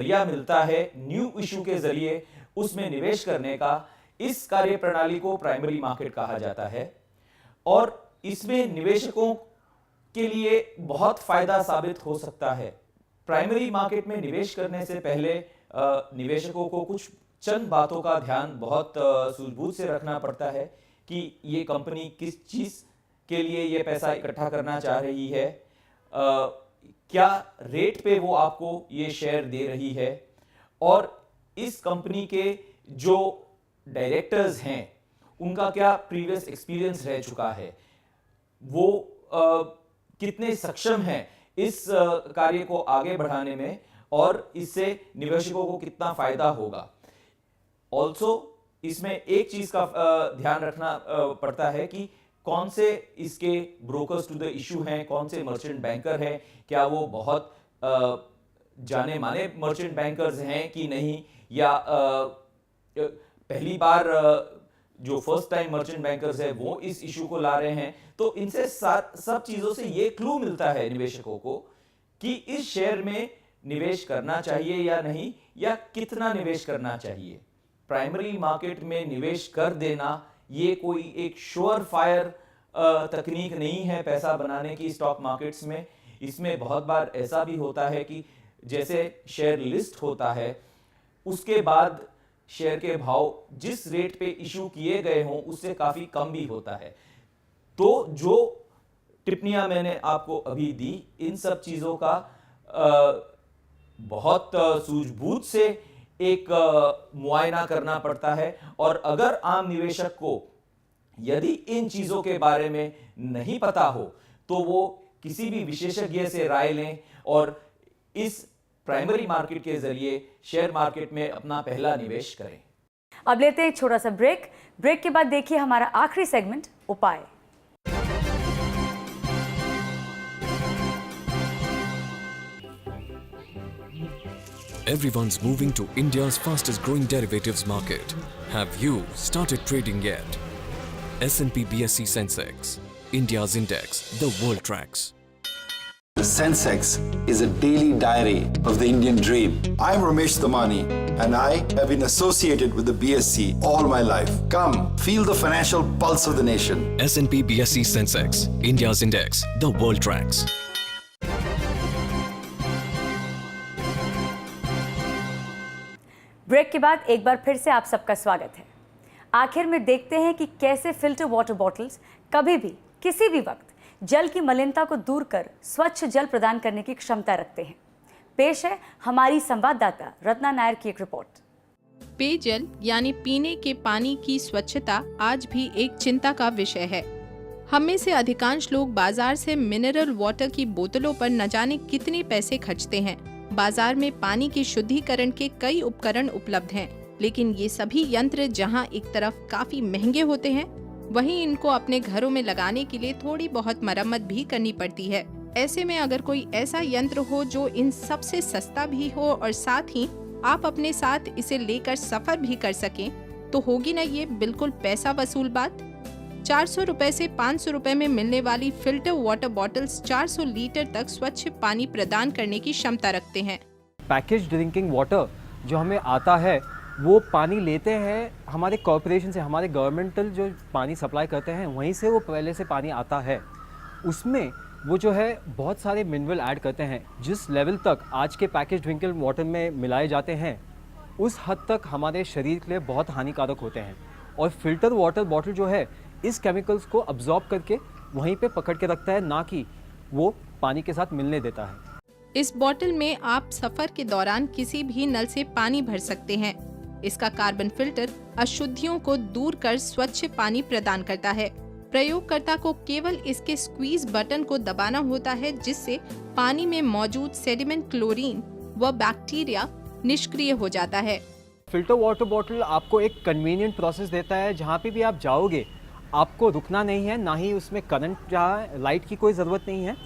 जरिया मिलता है न्यू इशू के जरिए उसमें निवेश करने का, इस कार्य प्रणाली को प्राइमरी मार्केट कहा जाता है। और इसमें निवेशकों के लिए बहुत फायदा साबित हो सकता है। प्राइमरी मार्केट में निवेश करने से पहले निवेशकों को कुछ चंद बातों का ध्यान बहुत सूझबूझ से रखना पड़ता है कि ये कंपनी किस चीज के लिए ये पैसा इकट्ठा करना चाह रही है, क्या रेट पे वो आपको ये शेयर दे रही है, और इस कंपनी के जो डायरेक्टर्स हैं उनका क्या प्रीवियस एक्सपीरियंस रह चुका है, वो कितने सक्षम हैं इस कार्य को आगे बढ़ाने में, और इससे निवेशकों को कितना फायदा होगा। ऑल्सो इसमें एक चीज का ध्यान रखना पड़ता है कि कौन से इसके ब्रोकर्स टू द इशू हैं, कौन से मर्चेंट बैंकर हैं, क्या वो बहुत जाने माने मर्चेंट बैंकर्स हैं कि नहीं, या पहली बार जो फर्स्ट टाइम मर्चेंट बैंकर्स है वो इस इशू को ला रहे हैं। तो इनसे सब चीजों से ये क्लू मिलता है निवेशकों को कि इस शेयर में निवेश करना चाहिए या नहीं, या कितना निवेश करना चाहिए। प्राइमरी मार्केट में निवेश कर देना ये कोई एक श्योर फायर तकनीक नहीं है पैसा बनाने की स्टॉक मार्केट्स में। इसमें बहुत बार ऐसा भी होता है कि जैसे शेयर लिस्ट होता है उसके बाद शेयर के भाव जिस रेट पे इशू किए गए हों उससे काफी कम भी होता है। तो जो टिप्पणियां मैंने आपको अभी दी, इन सब चीजों का बहुत सूझबूझ से एक मुआयना करना पड़ता है। और अगर आम निवेशक को यदि इन चीजों के बारे में नहीं पता हो तो वो किसी भी विशेषज्ञ से राय लें और इस प्राइमरी मार्केट के जरिए शेयर मार्केट में अपना पहला निवेश करें। अब लेते हैं एक छोटा सा ब्रेक। ब्रेक के बाद देखिए हमारा आखिरी सेगमेंट उपाय। Everyone's moving to India's fastest growing derivatives market. Have you started trading yet? S&P BSE Sensex, India's index, the world tracks. The Sensex is a daily diary of the Indian dream. I'm Ramesh Damani and I have been associated with the BSE all my life. Come, feel the financial pulse of the nation. S&P BSE Sensex, India's index, the world tracks. Break के बाद एक बार फिर से आप सबका स्वागत है। आखिर में देखते हैं कि कैसे फिल्टर वाटर बॉटल्स कभी भी किसी भी वक्त जल की मलिनता को दूर कर स्वच्छ जल प्रदान करने की क्षमता रखते हैं। पेश है हमारी संवाददाता रत्ना नायर की एक रिपोर्ट। पेयजल यानी पीने के पानी की स्वच्छता आज भी एक चिंता का विषय है। हम में से अधिकांश लोग बाजार से मिनरल वाटर की बोतलों पर न जाने कितने पैसे खर्चते हैं। बाजार में पानी के शुद्धिकरण के कई उपकरण उपलब्ध हैं, लेकिन ये सभी यंत्र जहां एक तरफ काफी महंगे होते हैं, वहीं इनको अपने घरों में लगाने के लिए थोड़ी बहुत मरम्मत भी करनी पड़ती है। ऐसे में अगर कोई ऐसा यंत्र हो जो इन सबसे सस्ता भी हो और साथ ही आप अपने साथ इसे लेकर सफर भी कर सकें, तो होगी ना ये बिल्कुल पैसा वसूल बात। 400 रुपए से 500 रुपए में मिलने वाली फिल्टर वाटर बॉटल्स 400 लीटर तक स्वच्छ पानी प्रदान करने की क्षमता रखते हैं। पैकेज ड्रिंकिंग वाटर जो हमें आता है वो पानी लेते हैं हमारे कॉरपोरेशन से, हमारे गवर्नमेंटल जो पानी सप्लाई करते हैं वहीं से वो पहले से पानी आता है। उसमें वो जो है बहुत सारे मिनरल ऐड करते हैं, जिस लेवल तक आज के पैकेज ड्रिंकिंग वाटर में मिलाए जाते हैं उस हद तक हमारे शरीर के लिए बहुत हानिकारक होते हैं। और फिल्टर वाटर बॉटल जो है इस केमिकल्स को अब्जॉर्ब करके वहीं पे पकड़ के रखता है, ना कि वो पानी के साथ मिलने देता है। इस बोतल में आप सफर के दौरान किसी भी नल से पानी भर सकते हैं। इसका कार्बन फिल्टर अशुद्धियों को दूर कर स्वच्छ पानी प्रदान करता है। प्रयोगकर्ता को केवल इसके स्क्वीज बटन को दबाना होता है, जिससे पानी में मौजूद सेडिमेंट, क्लोरीन व बैक्टीरिया निष्क्रिय हो जाता है। फिल्टर वाटर बॉटल आपको एक कन्वीनियंट प्रोसेस देता है। जहाँ पे भी आप जाओगे आपको रुकना नहीं है, ना ही उसमें करंट जहाँ लाइट की कोई ज़रूरत नहीं है।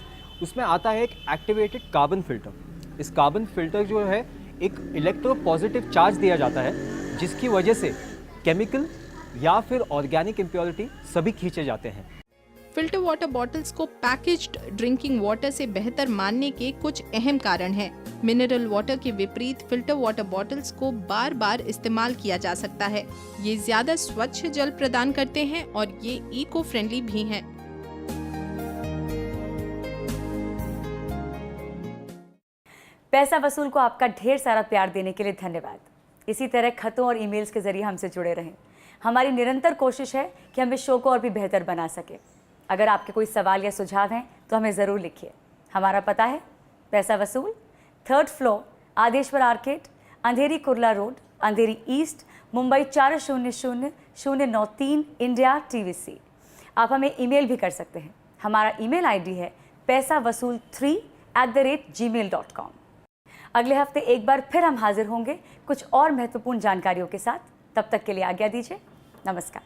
उसमें आता है एक एक्टिवेटेड कार्बन फिल्टर। इस कार्बन फिल्टर जो है एक इलेक्ट्रो पॉजिटिव चार्ज दिया जाता है, जिसकी वजह से केमिकल या फिर ऑर्गेनिक इम्प्योरिटी सभी खींचे जाते हैं। फिल्टर वाटर बॉटल्स को पैकेज्ड ड्रिंकिंग वाटर से बेहतर मानने के कुछ अहम कारण हैं। मिनरल वाटर के विपरीत फिल्टर वाटर बॉटल्स को बार बार इस्तेमाल किया जा सकता है। ये ज्यादा स्वच्छ जल प्रदान करते हैं और ये इको फ्रेंडली भी हैं। पैसा वसूल को आपका ढेर सारा प्यार देने के लिए धन्यवाद। इसी तरह खतों और ईमेल्स के जरिए हमसे जुड़े रहें। हमारी निरंतर कोशिश है कि हम इस शो को और भी बेहतर बना सकें। अगर आपके कोई सवाल या सुझाव हैं तो हमें ज़रूर लिखिए। हमारा पता है पैसा वसूल, 3rd फ्लोर, आदेश्वर आर्केड, अंधेरी कुर्ला रोड, अंधेरी ईस्ट, मुंबई 400093, इंडिया, TVC। आप हमें ईमेल भी कर सकते हैं। हमारा ईमेल आईडी है paisavasool3@gmail.com। अगले हफ्ते एक बार फिर हम हाजिर होंगे कुछ और महत्वपूर्ण जानकारियों के साथ। तब तक के लिए आज्ञा दीजिए। नमस्कार।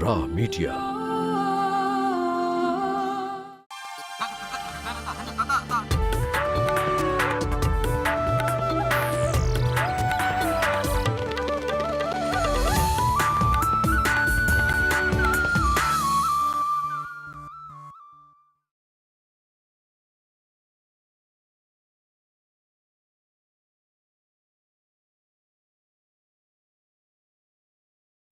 Raw Media.